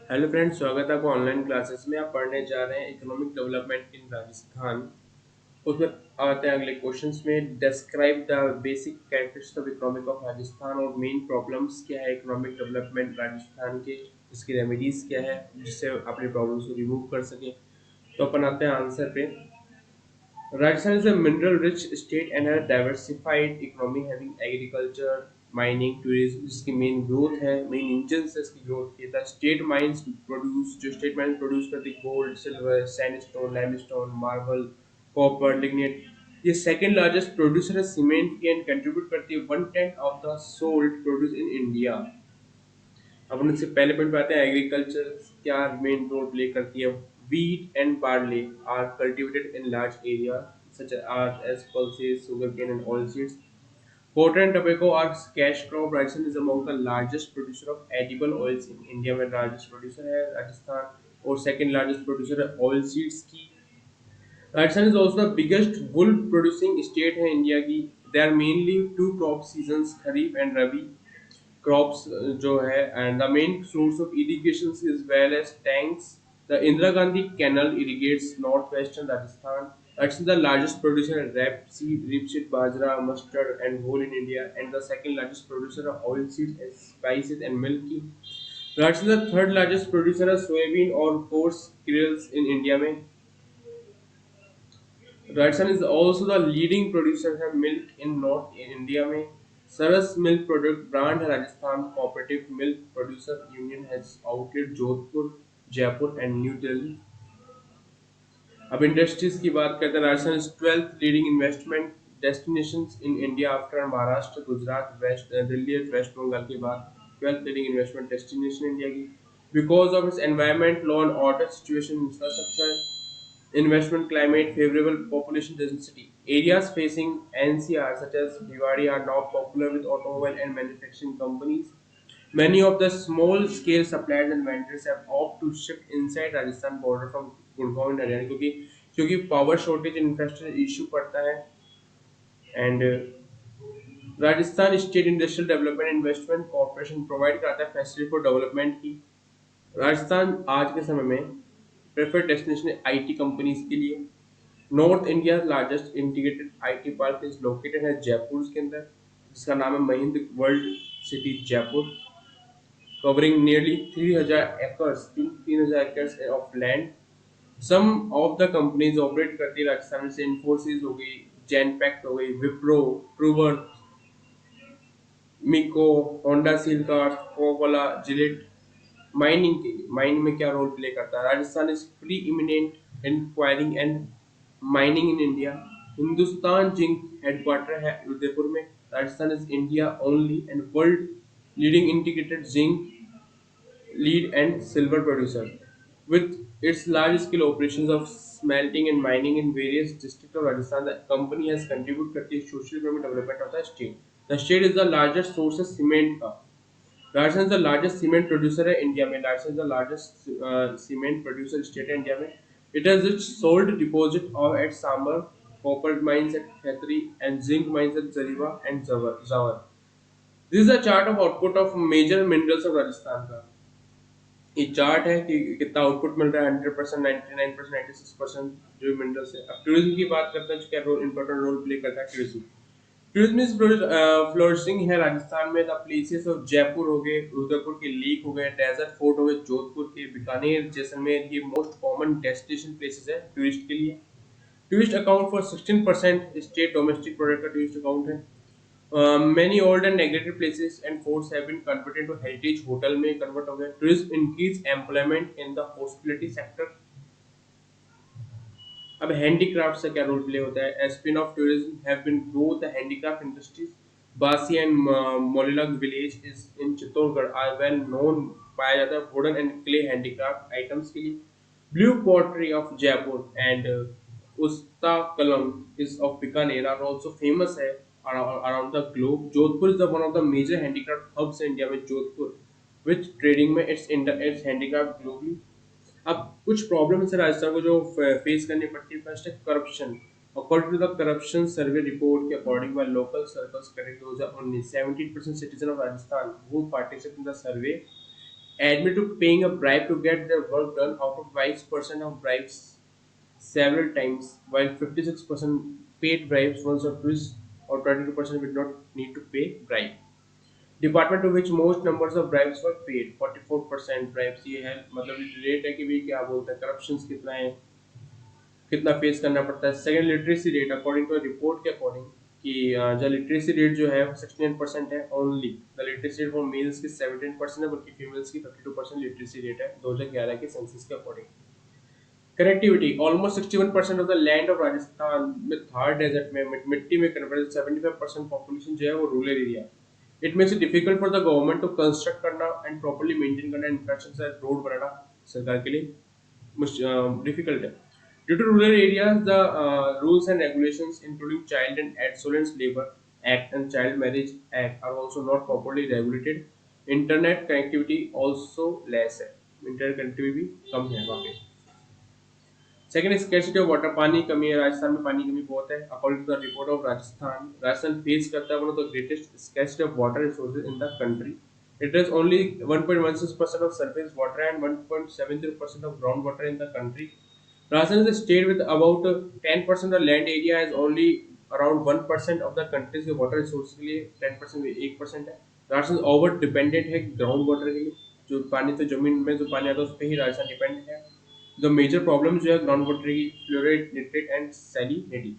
Hello friends, स्वागत है आपका ऑनलाइन क्लासेस में। आप पढ़ने जा रहे हैं इकोनॉमिक डेवलपमेंट इन राजस्थान। उसमें आते हैं अगले क्वेश्चंस में। Describe the basic characteristics of economic of Rajasthan और मेन प्रॉब्लम्स क्या है इकोनॉमिक डेवलपमेंट राजस्थान के, इसकी रेमेडीज क्या है जिससे अपनी प्रॉब्लम्स को रिमूव कर सके। तो अपन आते हैं आंसर पे। Rajasthan is a mineral-rich state and a diversified economy having agriculture, mining, tourism जिसकी मेन ग्रोथ है, मेन इंजन है इसकी ग्रोथ की। द स्टेट माइंस प्रोड्यूस जो स्टेट माइंस प्रोड्यूस करती gold, silver, sandstone, limestone, marble, copper, lignite. ये second largest producer है cement की एंड कंट्रीब्यूट करती है 1/10 of the sold produce in India. अपन उससे पहले पॉइंट पे आते हैं, एग्रीकल्चर क्या मेन रोल प्ले करती है। Wheat and barley are cultivated in large area such as pulses, sugarcane and oilseeds. Cotton and tobacco are cash crop. Rajasthan is among the largest producer of edible oils in India में largest producer है राजस्थान, और second largest producer है oilseeds की। Rajasthan is also the biggest wool producing state है India की। There are mainly two crop seasons, kharif and rabi crops जो है, and the main source of irrigation is well as tanks. The Indira Gandhi Canal irrigates northwestern Rajasthan. It's the largest producer of rapeseed, bajra, mustard, and wool in India, and the second largest producer of oilseeds, spices, and milk. Rajasthan is the third largest producer of soybean or coarse cereals in India. में Rajasthan is also the leading producer of milk in North India में। सरस milk product brand है Rajasthan cooperative milk producer union has outlet Jodhpur, Jaipur and new Delhi. अब industries की बात करते हैं। Rajasthan is 12th leading investment destinations in India after Maharashtra, Gujarat, west Delhi और west Bengal के बाद 12th leading investment destination India की। Because of its environment, law and order situation, infrastructure, investment climate, favorable population density. Areas facing NCR such as Bhiwadi are now popular with automobile and manufacturing companies. Many of the small scale suppliers and vendors have opted to shift inside Rajasthan border from Gurgaon and Haryana क्योंकि power shortage infrastructure issue पड़ता है। And Rajasthan state industrial development investment corporation provide करता है facility for development की। राजस्थान आज के समय में प्रेफर्ड डेस्टिनेशन है आईटी कंपनीज के लिए। North India largest integrated IT park is located है जयपुर के अंदर, जिसका नाम है Mahindra world city Jaipur, covering nearly 3000 acres of land. Some of the companies operate करती है राजस्थान में से इन्फोसिस हो गई, जेनपैक्ट हो गई, विप्रो, ट्रूवर, Mico, Honda Siel cars, Coca Cola, Gillette. Mining के लिए, माइनिंग में क्या रोल प्ले करता है। Rajasthan is preeminent in quarrying and mining in India. Hindustan zinc headquarter है उदयपुर में। Rajasthan is India only and world leading integrated zinc, lead and silver producer. With its large-scale operations of smelting and mining in various districts of Rajasthan, the company has contributed to the social economic development of the state. The state is the largest source of cement का। Rajasthan is the largest cement producer in India में। Rajasthan is the largest cement producer state in India में। It has its salt deposit of at Sambar, copper mines at Khetri, and zinc mines at Zariwa and Zawar. This is a chart of output of major minerals of Rajasthan का। ये chart है कि कितना output मिल रहा है। 100%, 99%, 96% जो minerals है। अब टूरिज्म की बात करते हैं, क्या रोल इंपॉर्टेंट रोल प्ले करता है टूरिज्म। टूरिज्म इज फ्लोरिशिंग है राजस्थान में। द प्लेसेस ऑफ जयपुर हो गए, उदयपुर के लेक हो गए, डेजर्ट फोर्ट हो गए, जोधपुर के, बीकानेर, जैसलमेर, ये मोस्ट कॉमन डेस्टिनेशन प्लेसेस है टूरिस्ट के लिए। Tourist account for 16% state domestic product का टूरिस्ट अकाउंट है। Many old and neglected places and forts have been converted to heritage hotel में convert हो गए। Tourism increase employment in the hospitality sector। अब handicraft से क्या रोल प्ले होता है। A spin of tourism have been grow the handicraft industries। बासी and Molilog village is in Chittorgarh are well known, पाया जाता है wooden and clay handicraft items के लिए। Blue pottery of Jaipur and Usta Kalam is of Bikaner are also famous है around the globe। Jodhpur is the one of the major handicraft hubs in India में Jodhpur, with trading में its handicraft globally। अब कुछ problems है राजस्थान को जो face करनी पड़ती है। फर्स्ट है corruption. According to the corruption survey report के according by local circles correct 2019, 17% citizen of Rajasthan who participate in the survey admit to paying a bribe to get their work done out of 5% of bribes several times, while 56% paid bribes once or twice, or 22% did not need to pay bribe. Department to which most numbers of bribes were paid 44% bribes ये है मतलब rate है कि भाई क्या बोलते हैं corruption कितना है कितना फेस करना पड़ता है second literacy rate according to report के अकॉर्डिंग कि जो लिटरेसी रेट जो है 69% है only the literacy rate for males की 17% है बल्कि फीमेल्स की 52% लिटरेसी रेट है 2011 के सेंसस के according connectivity almost 61% of the land of Rajasthan में थार डेजर्ट में मिट्टी में कन्वर्ट 75% पॉपुलेशन जो है वो rural area it makes it difficult for the government to construct करना एंड प्रॉपर्ली मेंटेन करना इंफ्रास्ट्रक्चर रोड बनाना सरकार के लिए डिफिकल्ट है due to rural areas the rules and regulations including child and adolescence labour act and child marriage act are also not properly regulated internet connectivity also less है internet connectivity भी कम है वहाँ पे सेकंड स्कैर्सिटी ऑफ वाटर पानी कमी है राजस्थान में पानी कमी बहुत है according to the report of Rajasthan face करता है one of the greatest scarcity of water resources in the country it is only 1.16% of surface water and 1.70% of groundwater in the country. Rajasthan is a state with about 10% of land area has only around 1% of the country's water resources के लिए 10% 1% है Rajasthan over dependent है ground water के लिए जो पानी तो जमीन में जो पानी आता है उस पर ही राजस्थान डिपेंडेंट है द मेजर प्रॉब्लम जो है ग्राउंड वाटर की फ्लोराइड निट्रेट एंड सैलिनिटी